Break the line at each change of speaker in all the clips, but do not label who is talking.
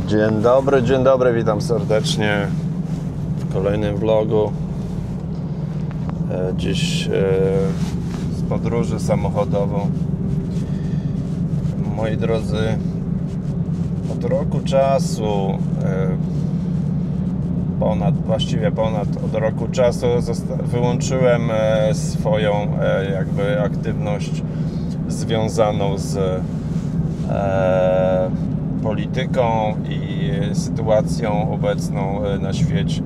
Dzień dobry, witam serdecznie w kolejnym vlogu. Dziś z podróży samochodową. Moi drodzy, od roku czasu, od roku czasu wyłączyłem swoją jakby aktywność związaną z polityką i sytuacją obecną na świecie.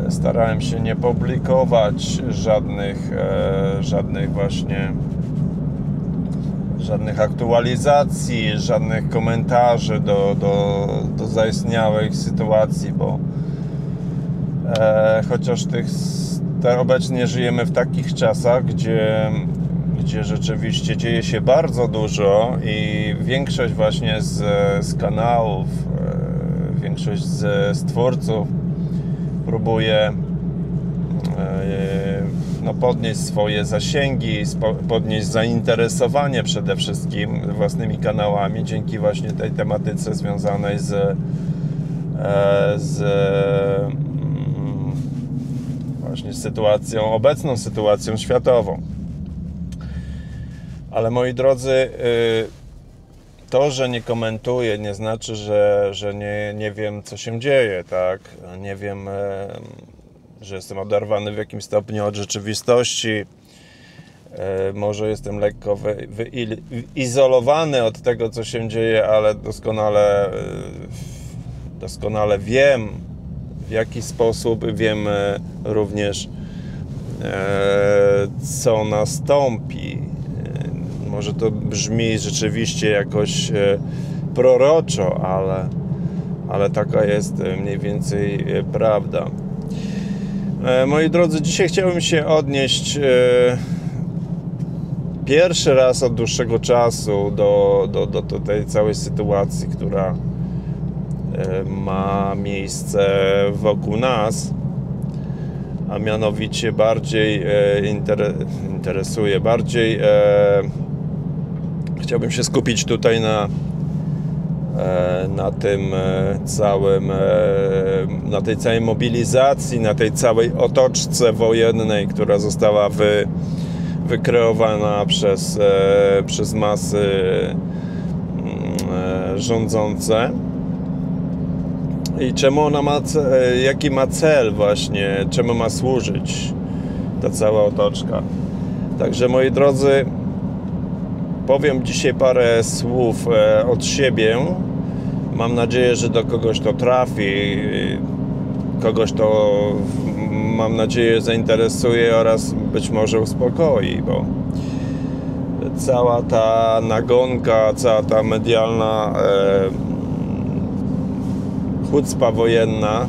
Starałem się nie publikować żadnych aktualizacji, żadnych komentarzy do zaistniałych sytuacji, bo chociaż obecnie żyjemy w takich czasach, gdzie rzeczywiście dzieje się bardzo dużo i większość właśnie z kanałów, większość z twórców próbuje podnieść swoje zasięgi, podnieść zainteresowanie przede wszystkim własnymi kanałami dzięki właśnie tej tematyce związanej z właśnie obecną sytuacją światową. Ale moi drodzy, to, że nie komentuję, nie znaczy, że nie wiem, co się dzieje, tak? Nie wiem, że jestem oderwany w jakimś stopniu od rzeczywistości. Może jestem lekko wyizolowany od tego, co się dzieje, ale doskonale wiem, w jaki sposób, wiem również, co nastąpi. Może to brzmi rzeczywiście jakoś proroczo, ale taka jest mniej więcej prawda. Moi drodzy, dzisiaj chciałbym się odnieść pierwszy raz od dłuższego czasu do tej całej sytuacji, która ma miejsce wokół nas, a mianowicie bardziej chciałbym się skupić tutaj na tej całej mobilizacji, na tej całej otoczce wojennej, która została wykreowana przez masy rządzące. I czemu ona jaki ma cel właśnie, czemu ma służyć ta cała otoczka. Także moi drodzy, powiem dzisiaj parę słów od siebie. Mam nadzieję, że do kogoś to trafi, kogoś to, mam nadzieję, zainteresuje oraz być może uspokoi, bo cała ta nagonka, cała ta medialna chucpa wojenna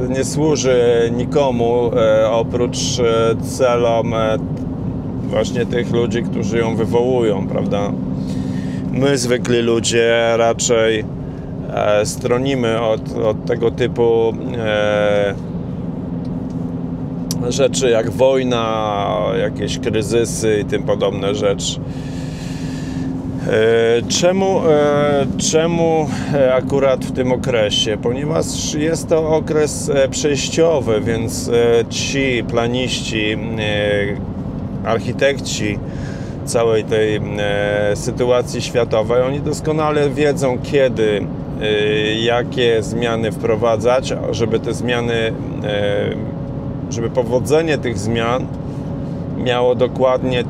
nie służy nikomu oprócz celom właśnie tych ludzi, którzy ją wywołują, prawda? My, zwykli ludzie, raczej stronimy od tego typu rzeczy jak wojna, jakieś kryzysy i tym podobne rzeczy. Czemu akurat w tym okresie? Ponieważ jest to okres przejściowy, więc ci planiści, architekci całej tej sytuacji światowej, oni doskonale wiedzą, kiedy, jakie zmiany wprowadzać, żeby te zmiany, żeby powodzenie tych zmian miało dokładnie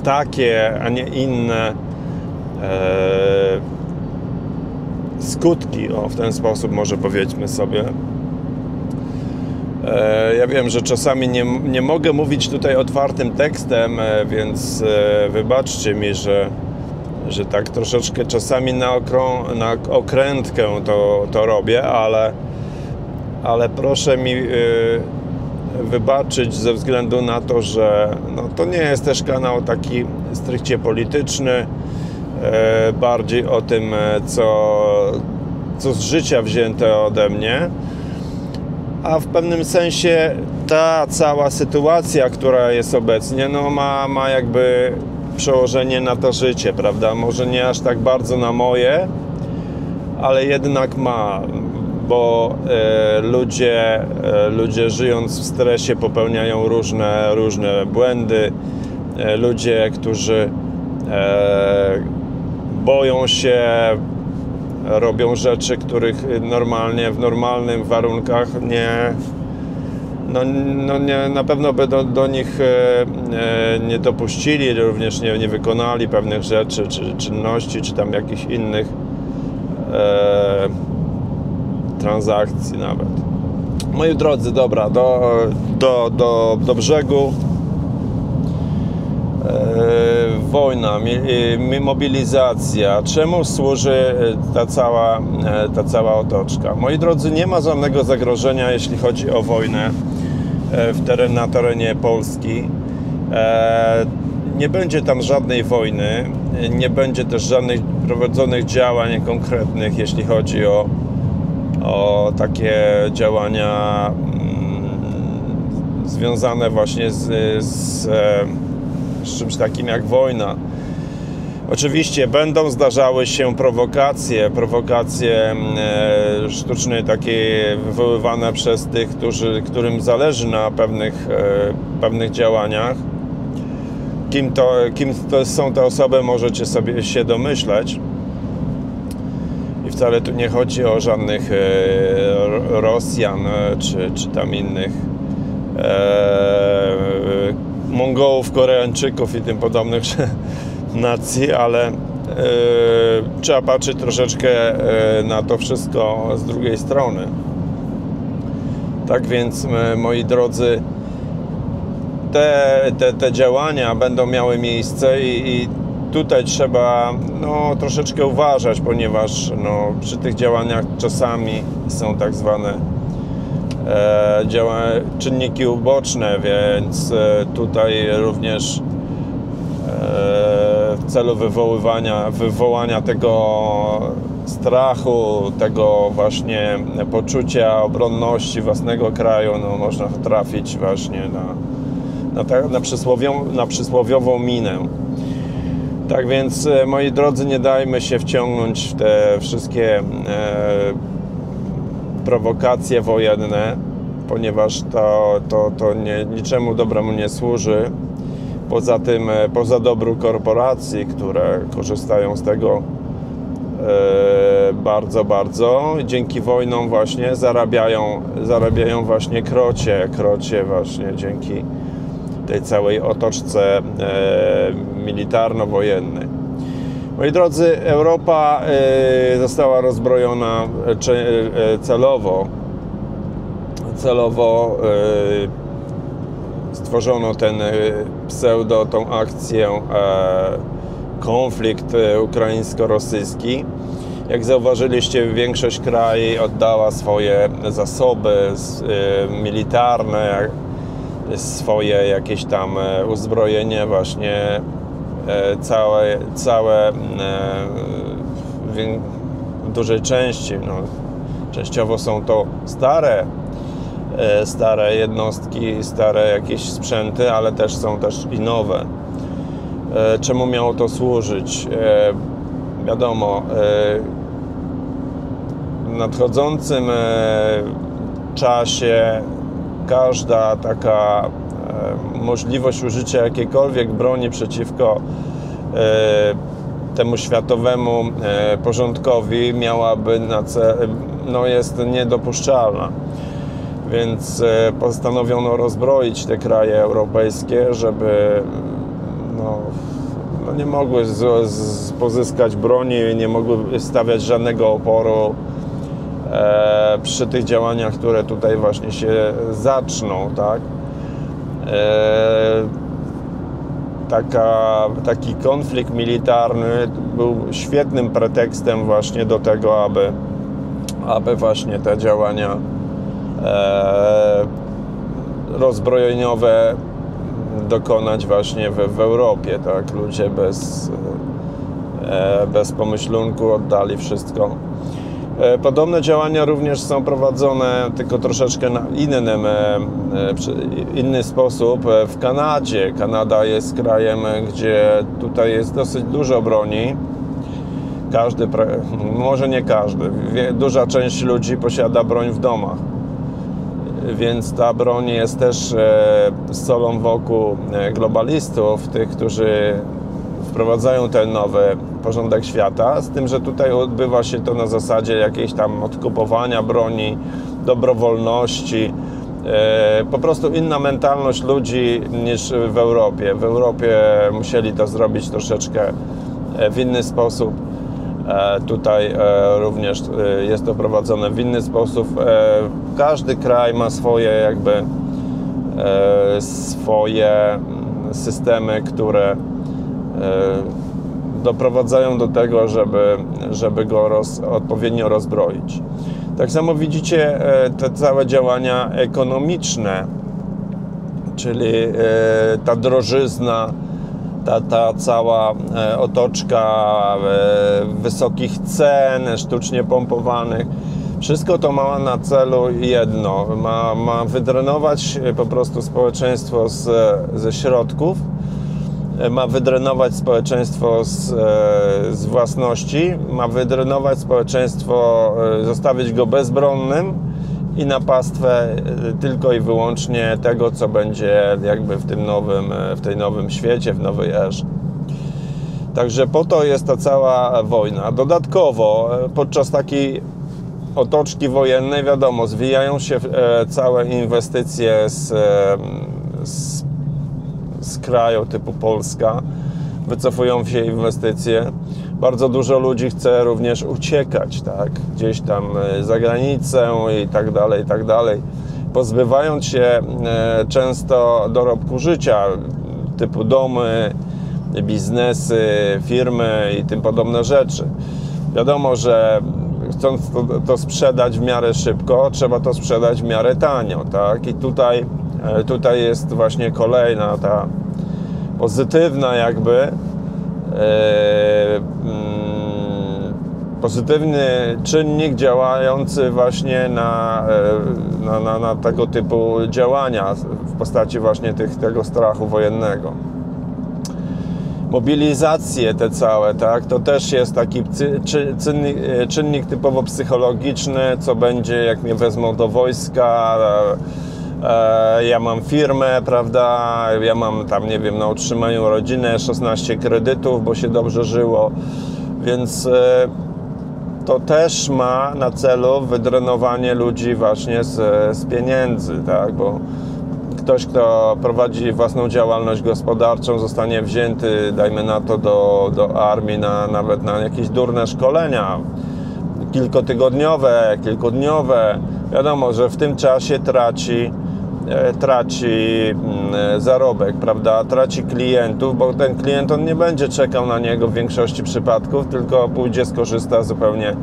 takie, a nie inne skutki, w ten sposób może powiedzmy sobie. Ja wiem, że czasami nie mogę mówić tutaj otwartym tekstem, więc wybaczcie mi, że tak troszeczkę czasami na okrętkę to robię, ale proszę mi wybaczyć ze względu na to, że to nie jest też kanał taki stricte polityczny, bardziej o tym, co z życia wzięte ode mnie. A w pewnym sensie ta cała sytuacja, która jest obecnie, ma jakby przełożenie na to życie, prawda? Może nie aż tak bardzo na moje, ale jednak ma, bo ludzie żyjąc w stresie popełniają różne błędy. Ludzie, którzy boją się, robią rzeczy, których w normalnych warunkach na pewno by do nich nie dopuścili, również nie wykonali pewnych rzeczy, czy czynności, czy tam jakichś innych transakcji nawet. Moi drodzy, dobra, do brzegu. Wojna, mobilizacja. Czemu służy ta cała otoczka? Moi drodzy, nie ma żadnego zagrożenia, jeśli chodzi o wojnę na terenie Polski. Nie będzie tam żadnej wojny, nie będzie też żadnych prowadzonych działań konkretnych, jeśli chodzi o takie działania związane właśnie z czymś takim jak wojna. Oczywiście będą zdarzały się prowokacje sztuczne, takie wywoływane przez tych, którym zależy na pewnych działaniach. Kim to są te osoby, możecie sobie się domyśleć. I wcale tu nie chodzi o żadnych Rosjan czy tam innych Mongołów, Koreańczyków i tym podobnych nacji, ale trzeba patrzeć troszeczkę na to wszystko z drugiej strony. Tak więc, moi drodzy, te działania będą miały miejsce i tutaj trzeba troszeczkę uważać, ponieważ przy tych działaniach czasami są tak zwane czynniki uboczne, więc tutaj również w celu wywołania tego strachu, tego właśnie poczucia obronności własnego kraju, można trafić właśnie na przysłowiową minę. Tak więc, moi drodzy, nie dajmy się wciągnąć w te wszystkie prowokacje wojenne, ponieważ to niczemu dobremu nie służy. Poza tym, poza dobru korporacji, które korzystają z tego bardzo, dzięki wojnom właśnie zarabiają właśnie krocie właśnie dzięki tej całej otoczce militarno-wojennej. Moi drodzy, Europa została rozbrojona celowo stworzono tą akcję, konflikt ukraińsko-rosyjski. Jak zauważyliście, większość krajów oddała swoje zasoby militarne, swoje jakieś tam uzbrojenie właśnie całe w dużej części, częściowo są to stare jednostki, stare jakieś sprzęty, ale też są i nowe. Czemu miało to służyć? Wiadomo, w nadchodzącym czasie każda taka możliwość użycia jakiejkolwiek broni przeciwko temu światowemu porządkowi miałaby jest niedopuszczalna. Więc postanowiono rozbroić te kraje europejskie, żeby nie mogły pozyskać broni, nie mogły stawiać żadnego oporu przy tych działaniach, które tutaj właśnie się zaczną, tak? Taki konflikt militarny był świetnym pretekstem właśnie do tego, aby właśnie te działania rozbrojeniowe dokonać właśnie w Europie, tak? Ludzie bez pomyślunku oddali wszystko. Podobne działania również są prowadzone, tylko troszeczkę na inny sposób w Kanadzie. Kanada jest krajem, gdzie tutaj jest dosyć dużo broni. Może nie każdy, duża część ludzi posiada broń w domach. Więc ta broń jest też solą wokół globalistów, tych, którzy wprowadzają ten nowy porządek świata, z tym, że tutaj odbywa się to na zasadzie jakiejś tam odkupowania broni, dobrowolności, po prostu inna mentalność ludzi niż w Europie. W Europie musieli to zrobić troszeczkę w inny sposób. Tutaj również jest to prowadzone w inny sposób. Każdy kraj ma swoje swoje systemy, które doprowadzają do tego, żeby go odpowiednio rozbroić. Tak samo widzicie te całe działania ekonomiczne, czyli ta drożyzna, ta cała otoczka wysokich cen, sztucznie pompowanych. Wszystko to ma na celu jedno. Ma wydrenować po prostu społeczeństwo ze środków, ma wydrenować społeczeństwo z własności, ma wydrenować społeczeństwo, zostawić go bezbronnym i na pastwę tylko i wyłącznie tego, co będzie jakby w tej nowym świecie, w nowej erze. Także po to jest ta cała wojna. Dodatkowo podczas takiej otoczki wojennej, wiadomo, zwijają się całe inwestycje z kraju typu Polska, wycofują się inwestycje. Bardzo dużo ludzi chce również uciekać, tak? Gdzieś tam za granicę i tak dalej, pozbywając się często dorobku życia, typu domy, biznesy, firmy i tym podobne rzeczy. Wiadomo, że chcąc to sprzedać w miarę szybko, trzeba to sprzedać w miarę tanio, tak? I tutaj jest właśnie kolejna ta pozytywna pozytywny czynnik działający właśnie na tego typu działania w postaci właśnie tego strachu wojennego. Mobilizacje te całe, tak, to też jest taki czynnik typowo psychologiczny, co będzie, jak mnie wezmą do wojska, ja mam firmę, prawda, ja mam tam, nie wiem, na utrzymaniu rodziny 16 kredytów, bo się dobrze żyło, więc to też ma na celu wydrenowanie ludzi właśnie z pieniędzy, tak, bo ktoś, kto prowadzi własną działalność gospodarczą, zostanie wzięty, dajmy na to, do armii, nawet na jakieś durne szkolenia, kilkutygodniowe, kilkudniowe. Wiadomo, że w tym czasie traci zarobek, prawda? Traci klientów, bo ten klient, on nie będzie czekał na niego w większości przypadków, tylko pójdzie, skorzysta zupełnie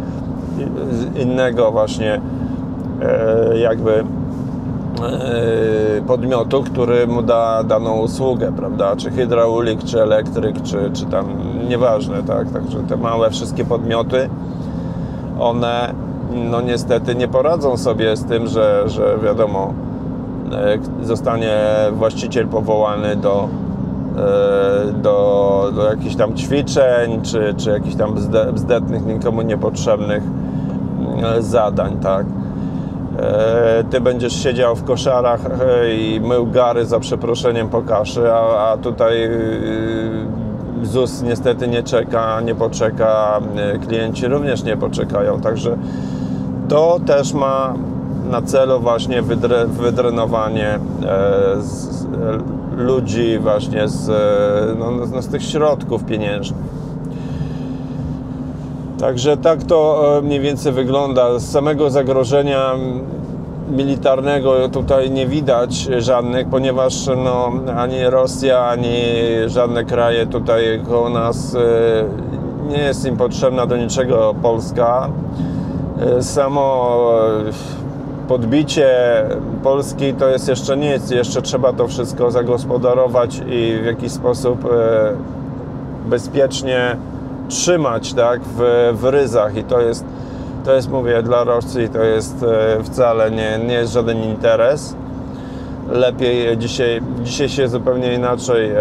z innego właśnie podmiotu, który mu da daną usługę, prawda? Czy hydraulik, czy elektryk, czy tam nieważne, tak? Także te małe wszystkie podmioty, one no niestety nie poradzą sobie z tym, że wiadomo, zostanie właściciel powołany do jakichś tam ćwiczeń, czy jakichś tam bzdetnych, nikomu niepotrzebnych zadań, tak? Ty będziesz siedział w koszarach i mył gary, za przeproszeniem, po kaszy, a tutaj ZUS niestety nie czeka, nie poczeka, klienci również nie poczekają, także to też ma na celu właśnie wydrenowanie ludzi właśnie z tych środków pieniężnych. Także tak to mniej więcej wygląda. Z samego zagrożenia militarnego tutaj nie widać żadnych, ponieważ no, ani Rosja, ani żadne kraje tutaj koło nas nie jest im potrzebna do niczego Polska. Samo podbicie Polski to jest jeszcze nic, jeszcze trzeba to wszystko zagospodarować i w jakiś sposób bezpiecznie trzymać, tak, w ryzach, i to jest To jest, mówię, dla Rosji to jest wcale nie jest żaden interes. Lepiej dzisiaj się zupełnie inaczej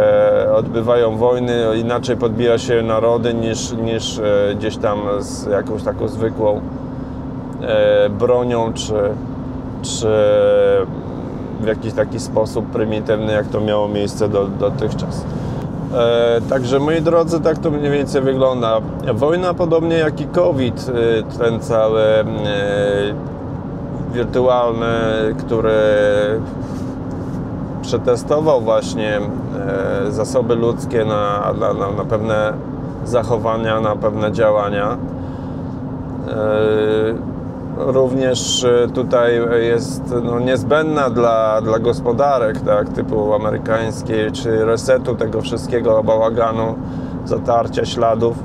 odbywają wojny, inaczej podbija się narody niż gdzieś tam z jakąś taką zwykłą bronią, czy w jakiś taki sposób prymitywny, jak to miało miejsce dotychczas. Także, moi drodzy, tak to mniej więcej wygląda. Wojna, podobnie jak i COVID, ten cały wirtualny, który przetestował właśnie zasoby ludzkie na pewne zachowania, na pewne działania. Również tutaj jest niezbędna dla gospodarek, tak, typu amerykańskiej, czy resetu tego wszystkiego bałaganu, zatarcia śladów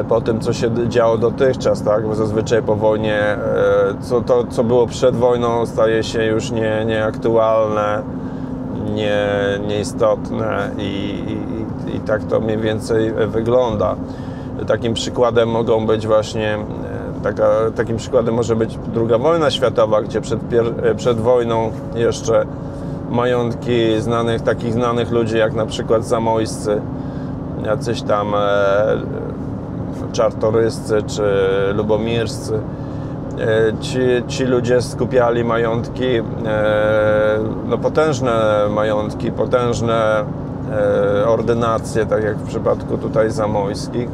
po tym, co się działo dotychczas, tak, bo zazwyczaj po wojnie co było przed wojną, staje się już nieaktualne, nieistotne i tak to mniej więcej wygląda. Takim przykładem mogą być właśnie takim przykładem może być II wojna światowa, gdzie przed wojną jeszcze majątki takich znanych ludzi jak na przykład zamojscy, jacyś tam czartoryscy czy lubomirscy, ci ludzie skupiali majątki, potężne majątki, potężne ordynacje, tak jak w przypadku tutaj zamojskich,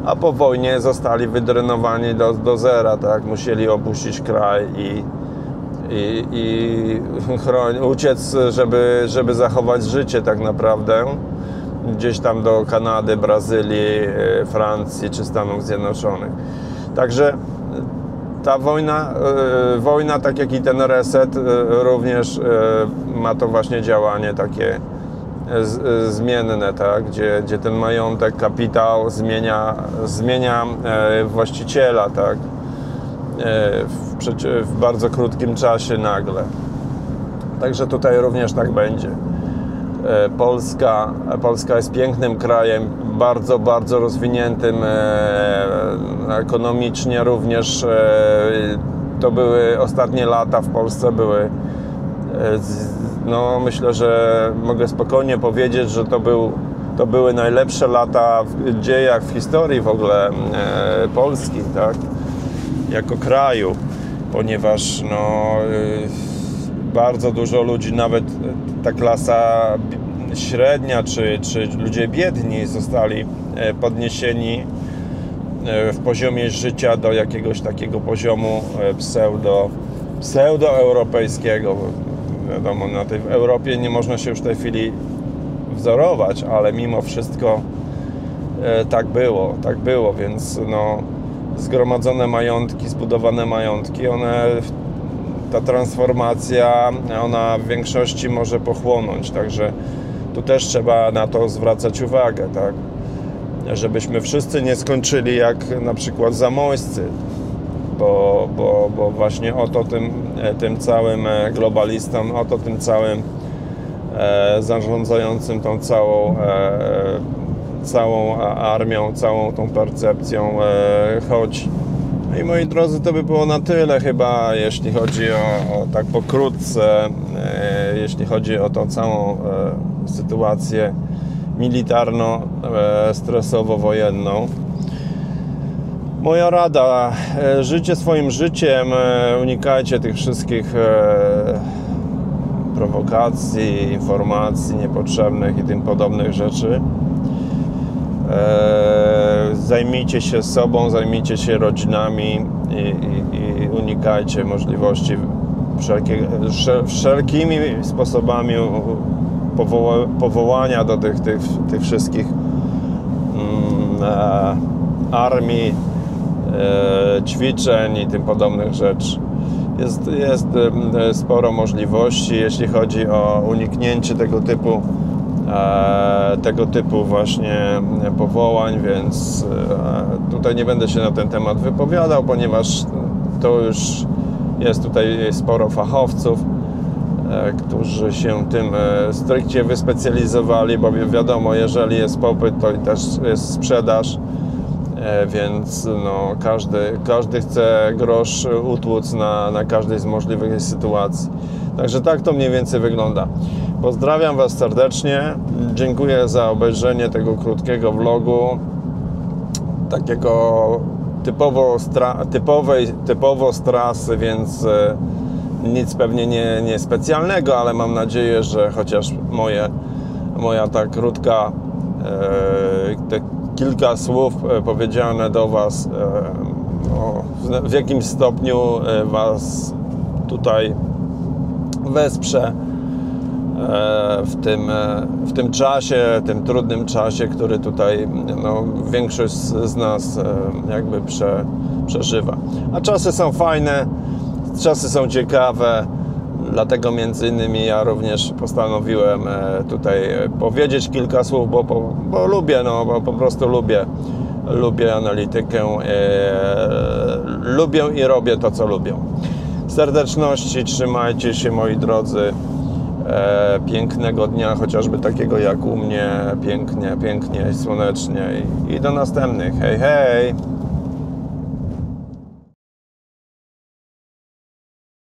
a po wojnie zostali wydrenowani do zera, tak? Musieli opuścić kraj i uciec, żeby zachować życie tak naprawdę, gdzieś tam do Kanady, Brazylii, Francji czy Stanów Zjednoczonych. Także ta wojna, tak jak i ten reset, również ma to właśnie działanie takie zmienne, tak? Gdzie ten majątek, kapitał zmienia właściciela, tak? W bardzo krótkim czasie nagle. Także tutaj również tak będzie. Polska jest pięknym krajem, bardzo, bardzo rozwiniętym ekonomicznie również. To były ostatnie lata w Polsce, myślę, że mogę spokojnie powiedzieć, że to były najlepsze lata w dziejach, w historii w ogóle Polski, tak? Jako kraju, ponieważ bardzo dużo ludzi, nawet ta klasa średnia czy ludzie biedni zostali podniesieni w poziomie życia do jakiegoś takiego poziomu pseudoeuropejskiego. Wiadomo, w Europie nie można się już w tej chwili wzorować, ale mimo wszystko tak było, więc zgromadzone majątki, zbudowane majątki, ta transformacja, ona w większości może pochłonąć, także tu też trzeba na to zwracać uwagę, tak? Żebyśmy wszyscy nie skończyli jak na przykład zamojscy, bo właśnie oto tym całym globalistom, oto tym całym zarządzającym tą całą armią, całą tą percepcją chodzi. No i moi drodzy, to by było na tyle chyba, jeśli chodzi o tak pokrótce, jeśli chodzi o tą całą sytuację militarno-stresowo-wojenną. Moja rada, żyjcie swoim życiem, unikajcie tych wszystkich prowokacji, informacji niepotrzebnych i tym podobnych rzeczy. Zajmijcie się sobą, zajmijcie się rodzinami i unikajcie możliwości wszelkimi sposobami powołania do tych wszystkich armii, ćwiczeń i tym podobnych rzeczy. Jest sporo możliwości, jeśli chodzi o uniknięcie tego typu właśnie powołań, więc tutaj nie będę się na ten temat wypowiadał, ponieważ to już jest tutaj sporo fachowców, którzy się tym stricte wyspecjalizowali, bo wiadomo, jeżeli jest popyt, to i też jest sprzedaż. więc no, każdy chce grosz utłuc na każdej z możliwych sytuacji. Także tak to mniej więcej wygląda. Pozdrawiam Was serdecznie, dziękuję za obejrzenie tego krótkiego vlogu, takiego typowo z trasy, więc nic pewnie nie specjalnego, ale mam nadzieję, że chociaż moja ta krótka, te kilka słów powiedziane do Was w jakimś stopniu Was tutaj wesprze w tym czasie, tym trudnym czasie, który tutaj no, większość z nas jakby przeżywa. A czasy są fajne, czasy są ciekawe, dlatego między innymi ja również postanowiłem tutaj powiedzieć kilka słów, bo lubię, no, bo po prostu lubię analitykę, lubię i robię to, co lubię. Serdeczności, trzymajcie się, moi drodzy. Pięknego dnia, chociażby takiego jak u mnie, pięknie, słonecznie i do następnych. Hej, hej!